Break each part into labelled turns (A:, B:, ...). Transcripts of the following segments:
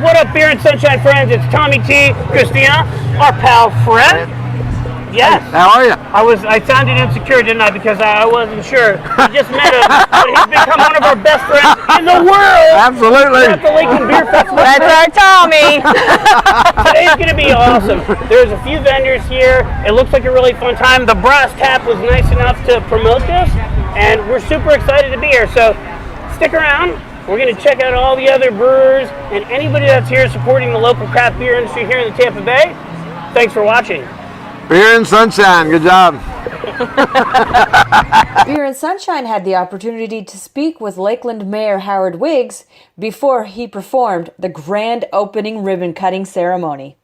A: What up, Beer and Sunshine friends? It's Tommy T, Christian, our pal Fred. Yes.
B: How are you?
A: I sounded insecure, didn't I? Because I wasn't sure. We just met him, but he's become one of our best friends in the world.
B: Absolutely.
A: We're at the Lakeland Beer Festival.
C: That's our Tommy.
A: Today's going to be awesome. There's a few vendors here. It looks like a really fun time. The Brass Tap was nice enough to promote this, and we're super excited to be here. So stick around. We're going to check out all the other brewers and anybody that's here supporting the local craft beer industry here in the Tampa Bay. Thanks for watching.
B: Beer and Sunshine, good job.
D: Beer and Sunshine had the opportunity to speak with Lakeland Mayor Howard Wiggs before he performed the grand opening ribbon cutting ceremony.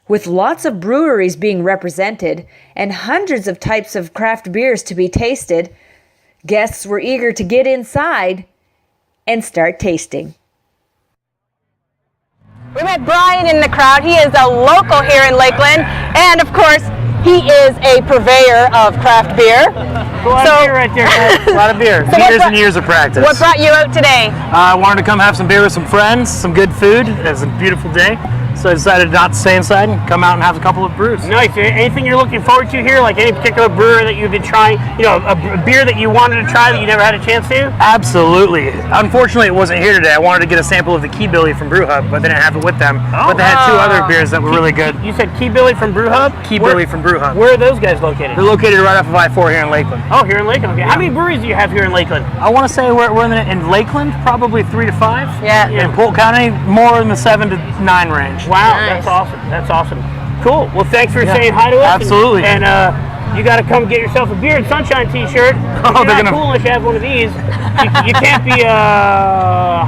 D: With lots of breweries being represented and hundreds of types of craft beers to be tasted, guests were eager to get inside and start tasting.
C: We met Brian in the crowd. He is a local here in Lakeland, and of course, he is a purveyor of craft beer.
A: A lot of beer right there, guys.
E: A lot of beer. Years and years of practice.
C: What brought you out today?
E: I wanted to come have some beer with some friends, some good food. It's a beautiful day. So I decided not to stay inside and come out and have a couple of brews.
A: Nice. Anything you're looking forward to here? Like any particular brewer that you've been trying? You know, a beer that you wanted to try that you never had a chance to?
E: Absolutely. Unfortunately, it wasn't here today. I wanted to get a sample of the Key Billy from Brew Hub, but they didn't have it with them.
A: Oh.
E: But they had two other beers that were really good.
A: You said Key Billy from Brew Hub?
E: Key Billy from Brew Hub.
A: Where are those guys located?
E: They're located right off of I-4 here in Lakeland.
A: Oh, here in Lakeland. Okay. How many breweries do you have here in Lakeland?
E: I want to say we're in Lakeland, probably 3 to 5.
C: Yeah.
E: In Polk County, more in the 7 to 9 range.
A: Wow,
C: Nice.
A: That's awesome. That's awesome. Cool. Well, thanks for saying hi to us.
E: Absolutely.
A: And you got to come get yourself a Beer and Sunshine T-shirt.
E: Oh,
A: You're
E: they're
A: not
E: gonna
A: cool unless you have one of these. You can't be a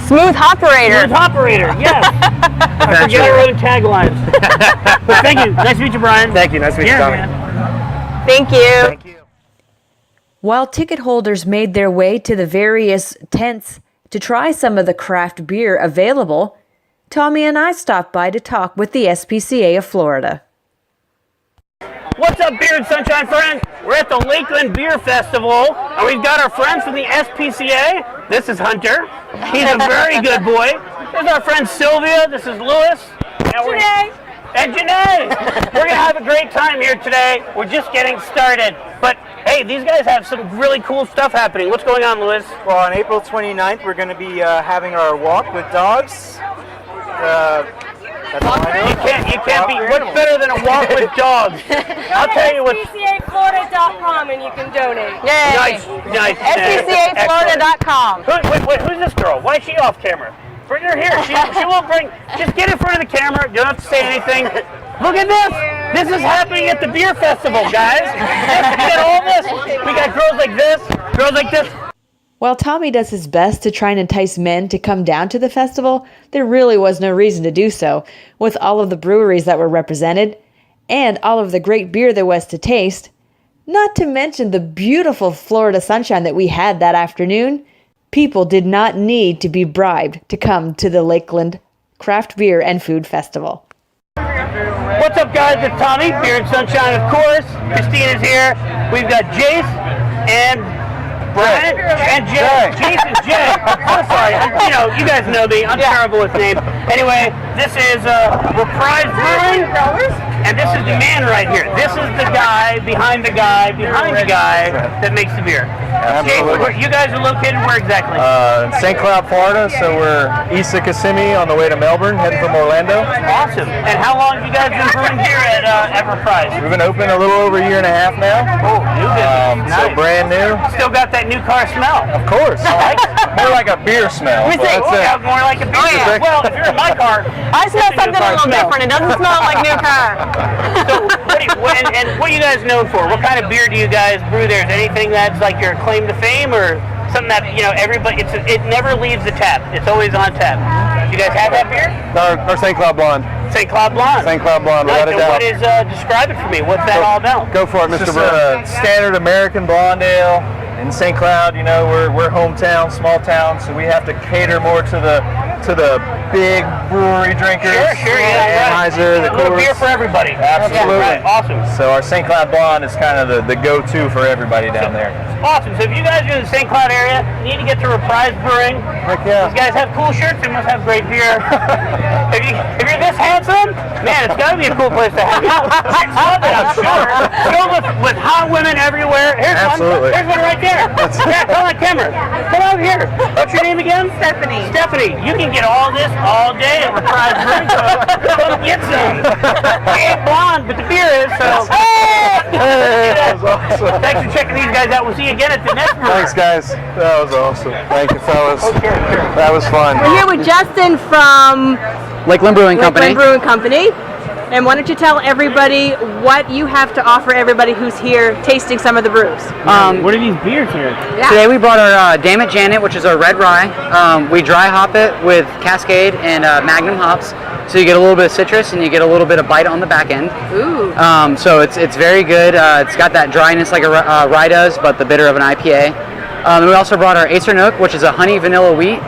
C: Smooth operator.
A: operator. Yes. I forget our own taglines. But thank you. Nice to meet you, Brian.
E: Thank you. Nice to meet you, Tommy.
A: Man.
C: Thank you.
E: Thank you.
D: While ticket holders made their way to the various tents to try some of the craft beer available, Tommy and I stopped by to talk with the SPCA of Florida.
A: What's up, Beer and Sunshine friends? We're at the Lakeland Beer Festival, and we've got our friends from the SPCA. This is Hunter. He's a very good boy. There's our friend Sylvia. This is Lewis. And Janae. We're going to have a great time here today. We're just getting started. But, hey, these guys have some really cool stuff happening. What's going on, Lewis?
F: Well, on April 29th, we're going to be having our walk with dogs. That's all I know.
A: You can't be. What's better than a walk with dogs? I'll tell you what.
G: SPCAFlorida.com and you can donate.
C: Yay.
A: Nice.
C: SPCAFlorida.com.
A: Wait, who's this girl? Why is she off camera? Bring her here. She won't bring. Just get in front of the camera. You don't have to say anything. Look at this. This is happening at the beer festival, guys. We got all this. We got girls like this, girls like this.
D: While Tommy does his best to try and entice men to come down to the festival, there really was no reason to do so, with all of the breweries that were represented, and all of the great beer there was to taste, not to mention the beautiful Florida sunshine that we had that afternoon. People did not need to be bribed to come to the Lakeland Craft Beer and Food Festival.
A: What's up, guys? It's Tommy, Beer and Sunshine, of course. Christina's here. We've got Jace and Brian and Jay. Jason Jay. I'm sorry. You guys know me. I'm terrible with names. Anyway, this is Reprise Brewing, and this is the man right here. This is the guy behind the guy that makes the beer.
F: Absolutely.
A: You guys are located where exactly?
F: In St. Cloud, Florida, so we're east of Kissimmee on the way to Melbourne, heading from Orlando.
A: Awesome. And how long have you guys been brewing here at Reprise?
F: We've been open a little over a year and a half now.
A: Oh, new business.
F: So brand new.
A: Still got that new car smell.
F: Of course. More like a beer smell.
A: We think more like a beer.
C: yeah.
A: Well, if you're in my car,
C: I smell something a little different. It doesn't smell like new car.
A: So, what are you guys known for? What kind of beer do you guys brew there? Is there anything that's like your claim to fame, or something that everybody? It never leaves the tap. It's always on tap. Do you guys have that beer?
F: Our St. Cloud Blonde.
A: St. Cloud Blonde.
F: St. Cloud Blonde,
A: Nice.
F: without a
A: And
F: doubt.
A: what is describe it for me? What's that all about?
F: Go for it, Mr. Burr. Standard American blonde ale in St. Cloud. We're hometown, small town, so we have to cater more to the to the big brewery drinkers.
A: Sure, yeah.
F: Anheuser, the
A: A little beer
F: Coors.
A: for everybody.
F: Absolutely.
A: Yeah, right. Awesome.
F: So our St. Cloud Blonde is kind of the go-to for everybody down there.
A: Awesome. So if you guys are in the St. Cloud area, you need to get to Reprise Brewing.
F: Heck yeah.
A: These guys have cool shirts. They must have great beer. if you're this handsome, man, it's got to be a cool place to hang out. Chicks love it, I'm sure. Filled with hot women everywhere. Here's
F: Absolutely.
A: one. Here's one right there. Yeah, come on camera. Come over here. What's your name again?
C: Stephanie.
A: Stephanie. You can get all this all day at Reprise Brewing. So come get some. It ain't blonde, but the beer is. So.
F: That was awesome.
A: Thanks for checking these guys out. We'll see you again at the next brewery.
F: Thanks, guys. That was awesome. Thank you, fellas. That was fun.
C: We're here with Justin from
H: Lakeland Brewing Company.
C: Lakeland Brewing Company. And why don't you tell everybody what you have to offer everybody who's here tasting some of the brews?
A: What are these beers here?
C: Yeah.
H: Today we brought our Damn It Janet, which is our red rye. We dry hop it with Cascade and Magnum hops, so you get a little bit of citrus and you get a little bit of bite on the back end.
C: Ooh.
H: So it's very good. It's got that dryness like a rye does, but the bitter of an IPA. And we also brought our Acer Nook, which is a honey vanilla wheat.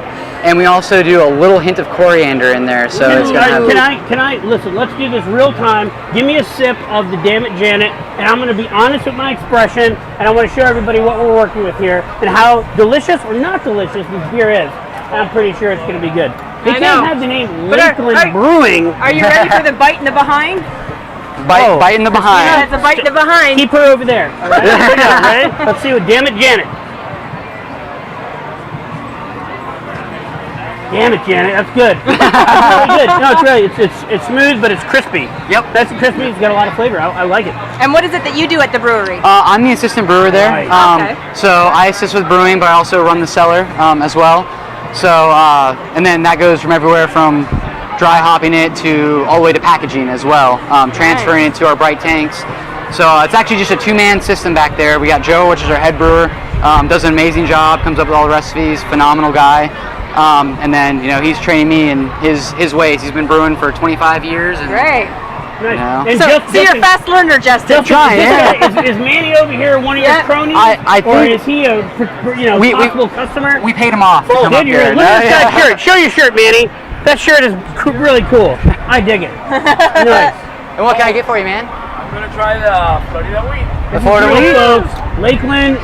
H: And we also do a little hint of coriander in there, so it's gonna have.
A: Can I listen? Let's do this real time. Give me a sip of the Damn It Janet, and I'm going to be honest with my expression, and I want to show everybody what we're working with here and how delicious or not delicious this beer is. I'm pretty sure it's going to be good. They
C: I
A: can't
C: know.
A: have the name
C: But
A: Lakeland Brewing.
C: Are you ready for the bite in the behind?
H: Bite in the behind.
C: Yeah, it's a bite in the behind.
A: Keep her over there. All right? Here we go, ready? Let's see what Damn It Janet. Damn it, Janet, that's good. That's really good. No, it's really, it's smooth, but it's crispy.
H: Yep.
A: That's crispy. It's got a lot of flavor. I like it.
C: And what is it that you do at the brewery?
H: I'm the assistant brewer there.
A: Right.
C: Okay.
H: So I assist with brewing, but I also run the cellar as well. So, and then that goes from everywhere from dry hopping it to all the way to packaging as well, transferring it to our bright tanks. So it's actually just a two-man system back there. We got Joe, which is our head brewer, does an amazing job, comes up with all the recipes, phenomenal guy. And then, he's training me in his ways. He's been brewing for 25 years. And,
C: Great.
A: Nice.
H: Yeah.
A: And
C: So
A: Justin-
C: you're a fast learner, Justin.
H: trying,
A: Is Manny over here one of your cronies?
H: I
A: or
H: think-
A: is he a possible customer?
H: We paid him off to
A: Oh,
H: come
A: did
H: up
A: you?
H: here.
A: Look at that shirt. Show your shirt, Manny. That shirt is really cool. I dig it. Nice.
H: And what can I get for you, man?
F: I'm going to try the Florida wheat.
H: The Florida
A: Real,
H: wheat?
A: folks. Lakeland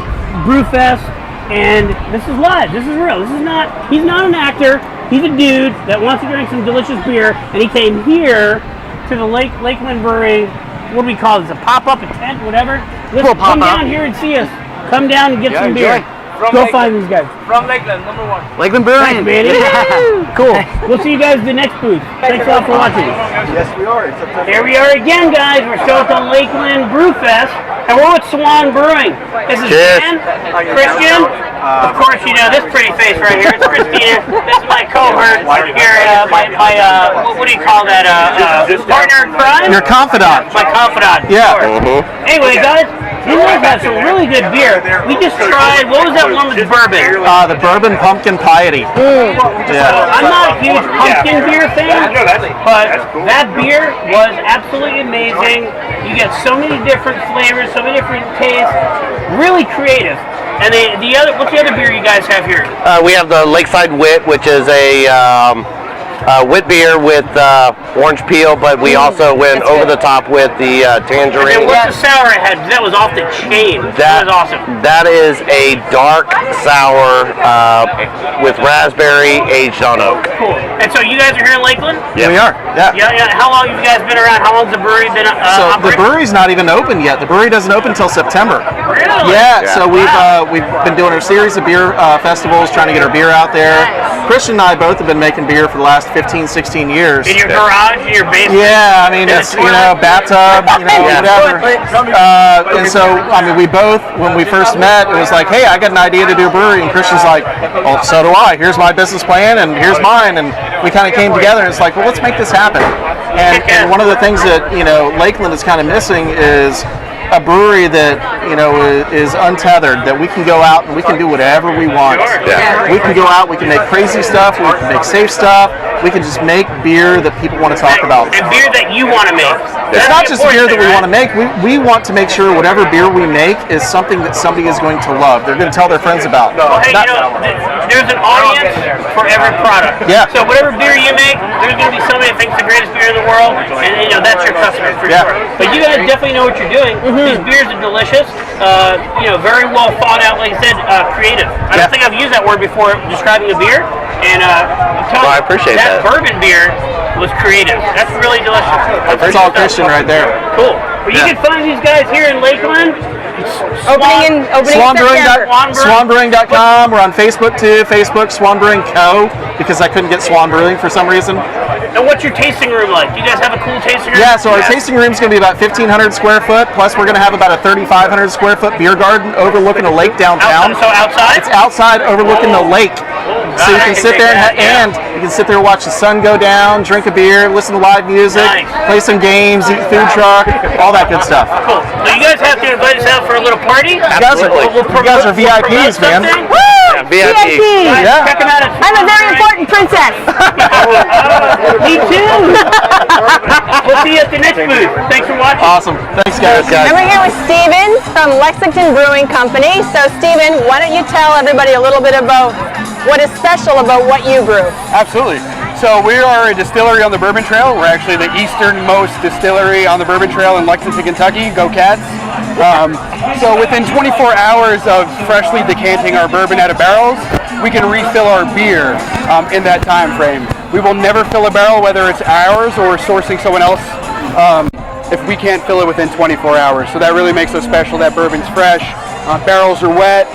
A: Brewfest, and this is live. This is real. He's not an actor. He's a dude that wants to drink some delicious beer, and he came here to the Lakeland Brewery. What do we call this? A pop-up, a tent, whatever?
H: Cool
A: Come
H: pop-up.
A: down here and see us. Come down and get some beer.
H: enjoy.
A: Go find these guys.
F: From Lakeland, number 1.
H: Lakeland Brewing.
A: Thanks, Manny. Cool. We'll see you guys at the next booth. Thanks a lot for watching.
F: Yes, we are.
A: Here we are again, guys. We're still at the Lakeland Brewfest, and we're with Swan Brewing. This is Dan, Christian. Of course, this pretty face right here. It's Christina. This is my cohort here. What do you call that? Partner in crime?
F: Your confidant.
A: My confidant.
F: Yeah.
A: of course. Anyway, guys, you guys have some really good beer. We just tried. What was that one with the bourbon?
F: The bourbon pumpkin piety. Yeah.
A: I'm not a huge pumpkin beer fan, but that beer was absolutely amazing. You get so many different flavors, so many different tastes, really creative. And what's the other beer you guys have here?
I: We have the Lakeside Wit, which is a wit beer with orange peel, but we also went over the top with the
A: And
I: tangerine.
A: what's the sour it had? That was off the chain. That was awesome.
I: That is a dark sour with raspberry aged on oak.
A: Cool. And so you guys are here in Lakeland?
F: We are. Yeah.
A: Yeah. How long have you guys been around? How long's the brewery been
F: So the
A: operating?
F: brewery's not even open yet. The brewery doesn't open until September.
A: Really?
F: Yeah,
I: Yeah.
F: so we've been doing a series of beer festivals, trying to get our beer out there.
C: Nice.
F: Christian and I both have been making beer for the last 15, 16 years.
A: In your garage, in your basement?
F: Yeah, I mean,
A: In the
F: it's,
A: toilet?
F: bathtub, whatever. And so, I mean, we both, when we first met, it was like, hey, I got an idea to do a brewery. And Christian's like, well, so do I. Here's my business plan, and here's mine. And we kind of came together, and it's like, well, let's make this happen. And one of the things that, Lakeland is kind of missing is a brewery that is untethered, that we can go out and we can do whatever we want.
I: Yeah.
F: We can go out, we can make crazy stuff, we can make safe stuff, we can just make beer that people want to talk about.
A: And beer that you want to make.
F: It's not just beer that we want to make. We want to make sure whatever beer we make is something that somebody is going to love. They're going to tell their friends about.
A: Well, hey, there's an audience for every product.
F: Yeah.
A: So whatever beer you make, there's going to be somebody that thinks the greatest beer in the world, and that's your customer for sure. But you guys definitely know what you're doing. These beers are delicious. Very well thought out. Like I said, creative. I don't think I've used that word before describing a beer. And
I: I appreciate that.
A: Bourbon beer was creative. That's really delicious.
F: That's all Christian right there.
A: Cool. Well, you can find these guys here in Lakeland.
C: Opening September.
F: Swanbrewing.com. We're on Facebook too. Facebook Swan Brewing Co. because I couldn't get Swan Brewing for some reason.
A: And what's your tasting room like? Do you guys have a cool tasting room?
F: Yeah, so our tasting room is going to be about 1,500 square foot. Plus, we're going to have about a 3,500 square foot beer garden overlooking a lake downtown.
A: So outside?
F: It's outside overlooking the lake. So you can sit there and you can sit there, watch the sun go down, drink a beer, listen to live music, play some games, eat food truck, all that good stuff.
A: Cool. So you guys have to invite us out for a little party.
F: Absolutely. You guys are VIPs, man.
I: Yeah, VIP.
F: Yeah.
A: Check them out.
C: I'm a very important princess.
A: Me too. We'll see you at the next booth. Thanks for watching.
F: Awesome. Thanks, guys.
C: And we're here with Steven from Lexington Brewing Company. So, Steven, why don't you tell everybody a little bit about what is special about what you brew?
J: Absolutely. So we are a distillery on the Bourbon Trail. We're actually the easternmost distillery on the Bourbon Trail in Lexington, Kentucky. Go Cats. So within 24 hours of freshly decanting our bourbon out of barrels, we can refill our beer in that time frame. We will never fill a barrel, whether it's ours or sourcing someone else, if we can't fill it within 24 hours. So that really makes us special. That bourbon's fresh. Barrels are wet.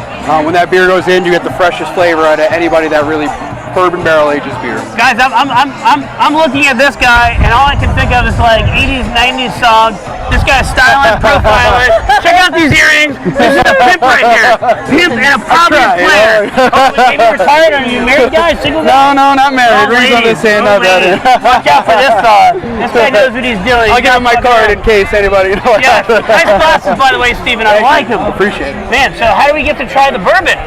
J: When that beer goes in, you get the freshest flavor out of anybody that really bourbon barrel ages beer.
A: Guys, I'm looking at this guy, and all I can think of is like 80s, 90s song. This guy's styling, profiler. Check out these earrings. This is a pimp right here. Pimp and a prominent player. Maybe retired? Are you married guy? Single guy?
J: No, not married. Rings on this hand, not that.
A: Watch out for this fella. This guy knows what he's doing.
J: I'll give him my card in case anybody knows.
A: Yeah, nice glasses, by the way, Steven. I like them.
J: Appreciate it.
A: Man, so how do we get to try the bourbon?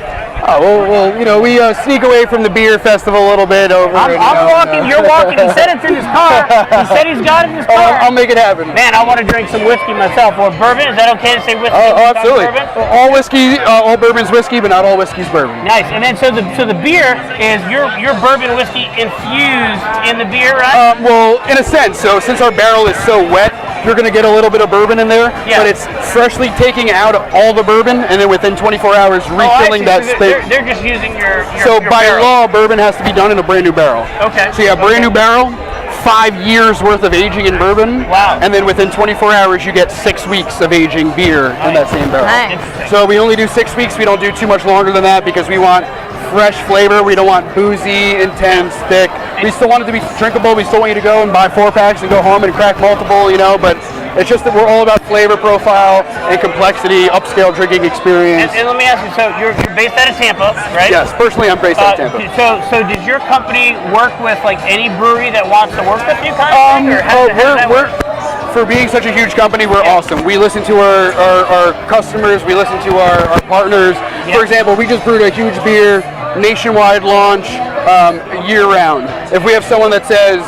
J: Oh, well, we sneak away from the beer festival a little bit over.
A: I'm walking, you're walking. He said it's in his car. He said he's got it in his car.
J: I'll make it happen.
A: Man, I want to drink some whiskey myself. Or bourbon. Is that okay to say whiskey?
J: Oh, absolutely.
A: Bourbon?
J: All whiskey, all bourbon's whiskey, but not all whiskey's bourbon.
A: Nice. And then so the beer is your bourbon whiskey infused in the beer, right?
J: Well, in a sense. So since our barrel is so wet, you're going to get a little bit of bourbon in there, but it's freshly taking out all the bourbon, and then within 24 hours refilling that space.
A: They're just using your
J: So
A: your
J: by
A: barrel.
J: law, bourbon has to be done in a brand new barrel.
A: Okay.
J: So you have brand new barrel, 5 years worth of aging in bourbon.
A: Wow.
J: And then within 24 hours, you get 6 weeks of aging beer in that same barrel.
C: Nice.
J: So we only do 6 weeks. We don't do too much longer than that because we want fresh flavor. We don't want boozy, intense, thick. We still want it to be drinkable. We still want you to go and buy 4-packs and go home and crack multiple, but it's just that we're all about flavor profile and complexity, upscale drinking experience.
A: And let me ask you, so you're based out of Tampa, right?
J: Yes, personally I'm based out of Tampa.
A: So does your company work with like any brewery that wants to work with you kind of thing? Or how does that work?
J: For being such a huge company, we're awesome. We listen to our customers, we listen to our partners. For example, we just brewed a huge beer, nationwide launch, year-round. If we have someone that says,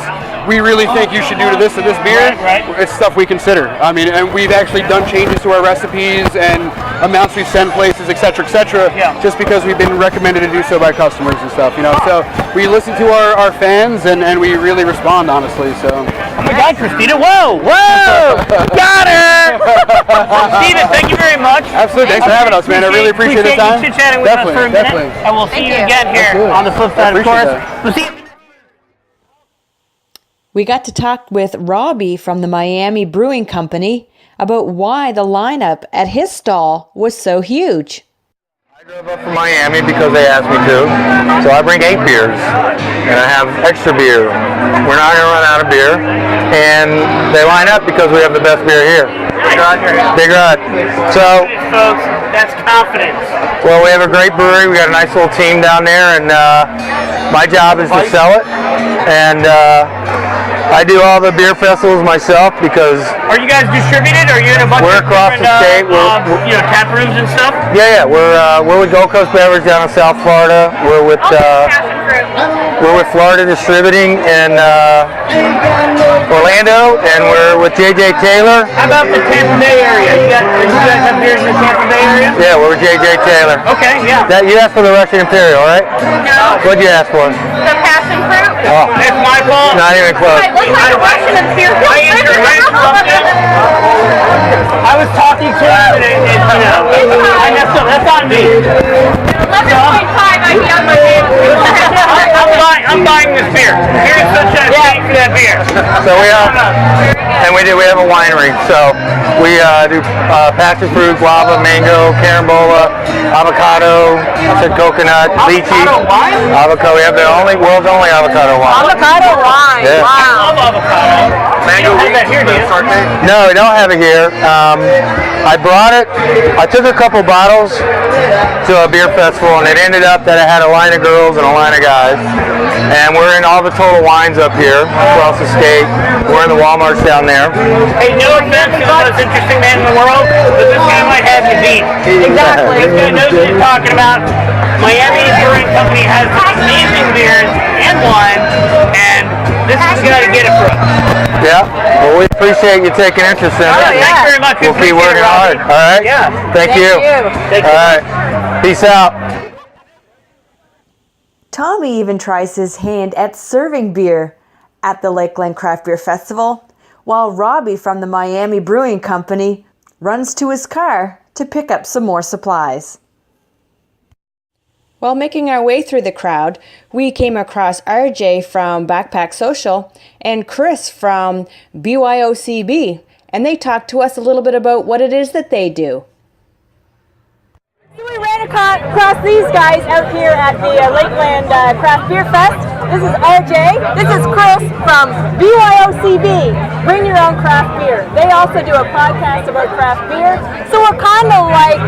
J: we really think you should do this to this beer, it's stuff we consider. I mean, and we've actually done changes to our recipes and amounts we send places, et cetera, just because we've been recommended to do so by customers and stuff, So we listen to our fans and we really respond, honestly, so.
A: Oh my God, Christina, whoa, got her! Steven, thank you very much.
J: Absolutely, thanks for having us, man. I really appreciate the time.
A: You chit-chatting with us for a minute, and we'll see you again here on the flip side, of course. We'll see you.
D: We got to talk with Robbie from the Miami Brewing Company about why the lineup at his stall was so huge.
I: I drove up from Miami because they asked me to, so I bring 8 beers, and I have extra beer. We're not going to run out of beer, and they line up because we have the best beer here. Big Rod. So,
A: folks, that's confidence.
I: Well, we have a great brewery. We got a nice little team down there, and my job is to sell it, and I do all the beer festivals myself because
A: Are you guys distributed? Are you in a bunch
I: we're
A: of
I: across
A: different,
I: the state.
A: tap rooms and stuff?
I: Yeah, we're with Gold Coast Beverage down in South Florida. We're with Florida Distributing in Orlando, and we're with JJ Taylor.
A: How about the Tampa Bay area? You guys have beers in the Tampa Bay area?
I: Yeah, we're with JJ Taylor.
A: Okay, yeah.
I: You asked for the Russian Imperial, right?
G: No.
I: What'd you ask for?
G: The passion fruit.
I: Oh,
A: It's my fault.
I: not even close.
G: It looks like a Russian Imperial.
A: I was talking to him, and I messed up. That's on me.
G: 11.5 might be on my hand.
A: I'm buying this beer. Here's Sunshine paying for that beer.
I: So we have a winery. So we do passion fruit, guava, mango, carambola, avocado, coconut, lychee.
A: Avocado wine?
I: Avocado. We have the world's only avocado wine.
C: Avocado wine.
I: Yeah.
C: Wow.
A: I love avocado.
I: Mango
A: have that here, do you?
I: No, we don't have it here. I brought it. I took a couple bottles to a beer festival, and it ended up that I had a line of girls and a line of guys. And we're in all the Total Wines up here across the state. We're in the Walmarts down there.
A: Hey, no offense to the most interesting man in the world, but this guy might have you beat.
C: Exactly.
A: This guy knows what he's talking about. Miami Brewing Company has amazing beers and wine, and this is the guy to get it from.
I: Yeah. Well, we appreciate you taking interest in it.
A: Thanks very much.
I: We'll keep working hard. All right.
A: Yeah.
I: Thank you.
A: Thank you.
I: All right. Peace out.
D: Tommy even tries his hand at serving beer at the Lakeland Craft Beer Festival, while Robbie from the Miami Brewing Company runs to his car to pick up some more supplies. While making our way through the crowd, we came across RJ from Backpack Social and Chris from BYOCB, and they talked to us a little bit about what it is that they do.
C: So we ran across these guys out here at the Lakeland Craft Beer Fest. This is RJ. This is Chris from BYOCB. Bring your own craft beer. They also do a podcast about craft beer. So we're kind of like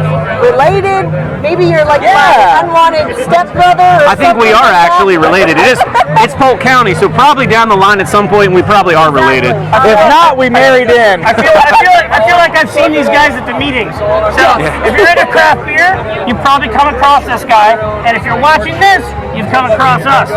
C: related. Maybe you're like my unwanted stepbrother.
F: I think we are actually related. It's Polk County, so probably down the line at some point we probably are related.
J: If not, we married in.
A: I feel like I've seen these guys at the meetings. So if you're into craft beer, you probably come across this guy, and if you're watching this, you've come across us.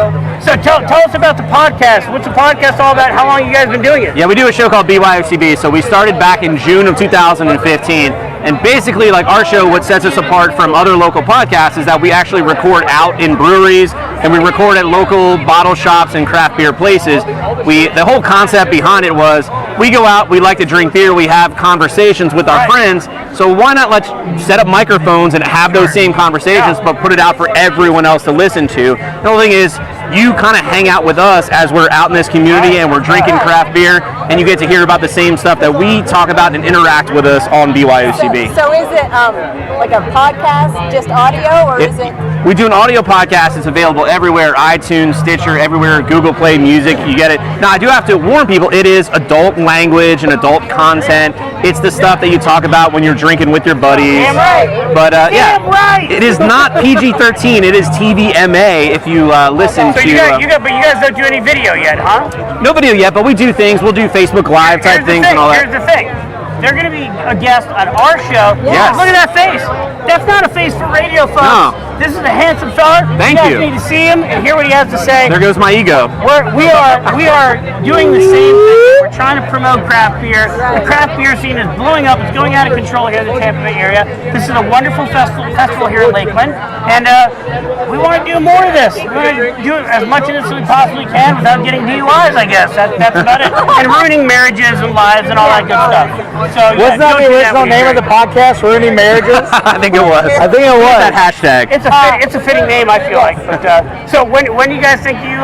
A: So tell us about the podcast. What's the podcast all about? How long have you guys been doing it?
F: Yeah, we do a show called BYOCB. So we started back in June of 2015. And basically, like our show, what sets us apart from other local podcasts is that we actually record out in breweries and we record at local bottle shops and craft beer places. The whole concept behind it was we go out, we like to drink beer, we have conversations with our friends. So why not let's set up microphones and have those same conversations, but put it out for everyone else to listen to. The whole thing is, you kind of hang out with us as we're out in this community and we're drinking craft beer, and you get to hear about the same stuff that we talk about and interact with us on BYOCB.
C: So is it like a podcast, just audio, or is it?
F: We do an audio podcast. It's available everywhere, iTunes, Stitcher, everywhere, Google Play Music, you get it. Now, I do have to warn people, it is adult language and adult content. It's the stuff that you talk about when you're drinking with your buddies.
A: Damn right.
F: But
A: Damn right.
F: it is not PG-13. It is TVMA if you listen
A: So
F: to...
A: you guys don't do any video yet, huh?
F: No video yet, but we do things. We'll do Facebook Live type things and all that.
A: Here's the thing. They're going to be a guest on our show.
F: Yes.
A: Look at that face. That's not a face for radio, folks.
F: No.
A: This is a handsome fella.
F: Thank you.
A: You guys need to see him and hear what he has to say.
F: There goes my ego.
A: We are doing the same thing. We're trying to promote craft beer. The craft beer scene is blowing up. It's going out of control here in the Tampa Bay area. This is a wonderful festival here in Lakeland, and we want to do more of this. We want to do as much of this as we possibly can without getting DUIs, I guess. That's about it. And ruining marriages and lives and all that good stuff. So
J: Wasn't that the original name of the podcast, Ruining Marriages?
F: I think it was.
J: I think it was.
F: That hashtag.
A: It's a fitting name, I feel like. But so when do you guys think you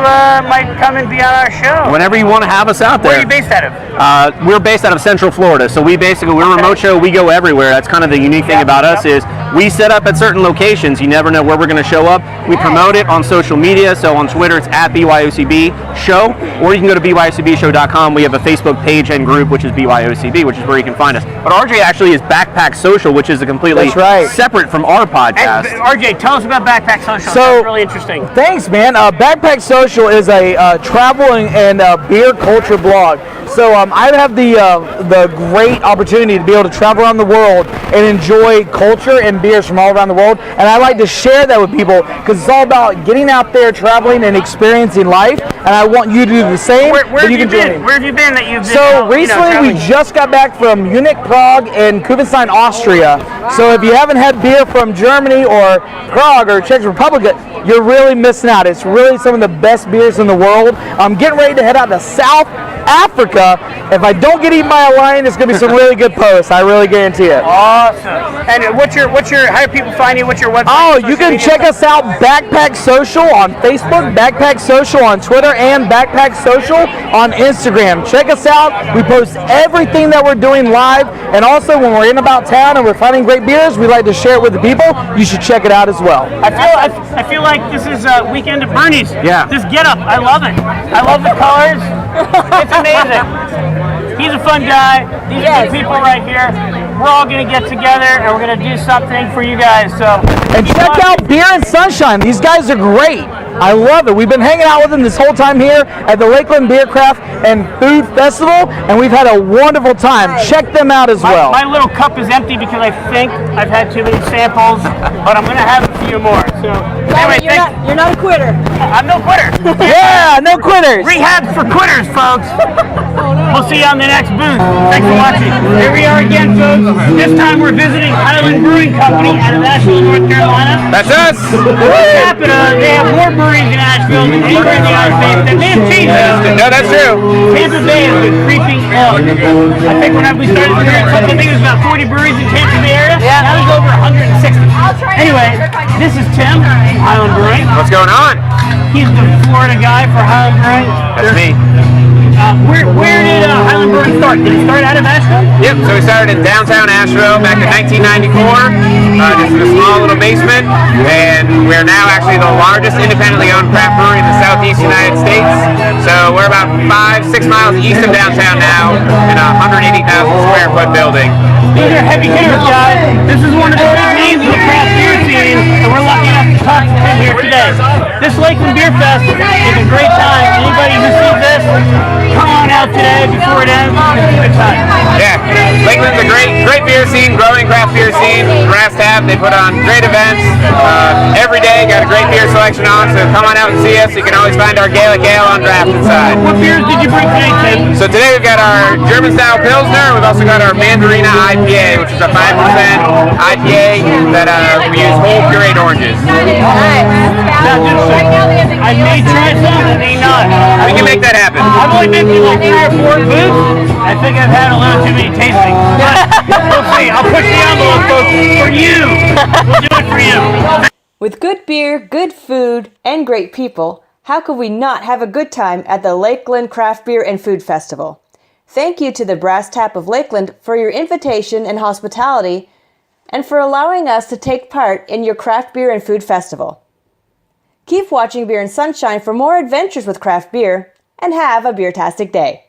A: might come and be on our show?
F: Whenever you want to have us out there.
A: Where are you based out of?
F: We're based out of Central Florida, so we're a remote show. We go everywhere. That's kind of the unique thing about us is
K: we set up at certain locations. You never know where we're going to show up. We promote it on social media. So on Twitter, it's at BYOCB Show, or you can go to BYOCBshow.com. We have a Facebook page and group, which is BYOCB, which is where you can find us. But RJ actually is Backpack Social, which is a completely separate from our podcast.
A: And, RJ, tell us about Backpack Social.
L: So,
A: that's really interesting.
L: Thanks, man. Backpack Social is a travel and beer culture blog. So I have the great opportunity to be able to travel around the world and enjoy culture and beers from all around the world. And I like to share that with people because it's all about getting out there, traveling, and experiencing life. And I want you to do the same.
A: Where have you been? Where have you been that you've been?
L: So recently we just got back from Munich, Prague, and Kufstein, Austria. So if you haven't had beer from Germany or Prague or Czech Republic, you're really missing out. It's really some of the best beers in the world. I'm getting ready to head out to South Africa. If I don't get eaten by a lion, it's going to be some really good posts. I really guarantee it.
A: Awesome. And what's your? How do people find you? What's your website?
L: Oh, you can check us out, Backpack Social on Facebook, Backpack Social on Twitter, and Backpack Social on Instagram. Check us out. We post everything that we're doing live, and also when we're in about town and we're finding great beers, we like to share it with the people. You should check it out as well.
A: I feel like this is a weekend at Bernie's.
L: Yeah.
A: This get up, I love it. I love the colors. It's amazing. He's a fun guy. These are good people right here. We're all going to get together and we're going to do something for you guys. So,
L: and check out Beer and Sunshine. These guys are great. I love it. We've been hanging out with them this whole time here at the Lakeland Beer Craft and Food Festival, and we've had a wonderful time. Check them out as well.
A: My little cup is empty because I think I've had too many samples, but I'm going to have a few more. So, anyway,
C: you're not a quitter.
A: I'm no quitter.
L: Yeah, no quitters.
A: Rehab for quitters, folks. We'll see you on the next booth. Thanks for watching. Here we are again, folks. This time we're visiting Highland Brewing Company out of Asheville, North Carolina.
I: That's us.
A: Per capita, they have more breweries in Asheville than anywhere in the United States. That may have changed.
I: No, that's true.
A: Tampa Bay has been creeping up. I think when we started doing something, I think it was about 40 breweries in Tampa Bay area. Yeah. Now there's over 160. Anyway, this is Tim, Highland Brewing.
I: What's going on?
A: He's the Florida guy for Highland Brewing.
I: That's me.
A: Where did Highland Brewing start? Did it start out of Asheville?
I: Yep, so we started in downtown Asheville back in 1994, just in a small little basement, and we're now actually the largest independently owned craft brewery in the southeast United States. So we're about 5-6 miles east of downtown now in a 180,000 square foot building.
A: These are heavy hitters, guys. This is one of the big names of the craft beer scene, and we're lucky enough to talk to him here today. This Lakeland Beer Fest is a great time. Anybody who sees this, come on out today before it ends. It's a good time.
I: Yeah, Lakeland's a great beer scene, growing craft beer scene. Brass Tap, they put on great events every day. Got a great beer selection on, so come on out and see us. You can always find our Gaelic Ale on draft inside.
A: What beers did you bring today, Tim?
I: So today we've got our German-style Pilsner. We've also got our Mandarina IPA, which is a 5% IPA that we use whole pureed oranges.
A: I may try some, I may not.
I: We can make that happen.
A: I've only been to like 3 or 4 booths. I think I've had a little too many tastings. But we'll see. I'll push the envelope, folks, for you. We'll do it for you.
D: With good beer, good food, and great people, how could we not have a good time at the Lakeland Craft Beer and Food Festival? Thank you to the Brass Tap of Lakeland for your invitation and hospitality, and for allowing us to take part in your craft beer and food festival. Keep watching Beer and Sunshine for more adventures with craft beer, and have a beer-tastic day.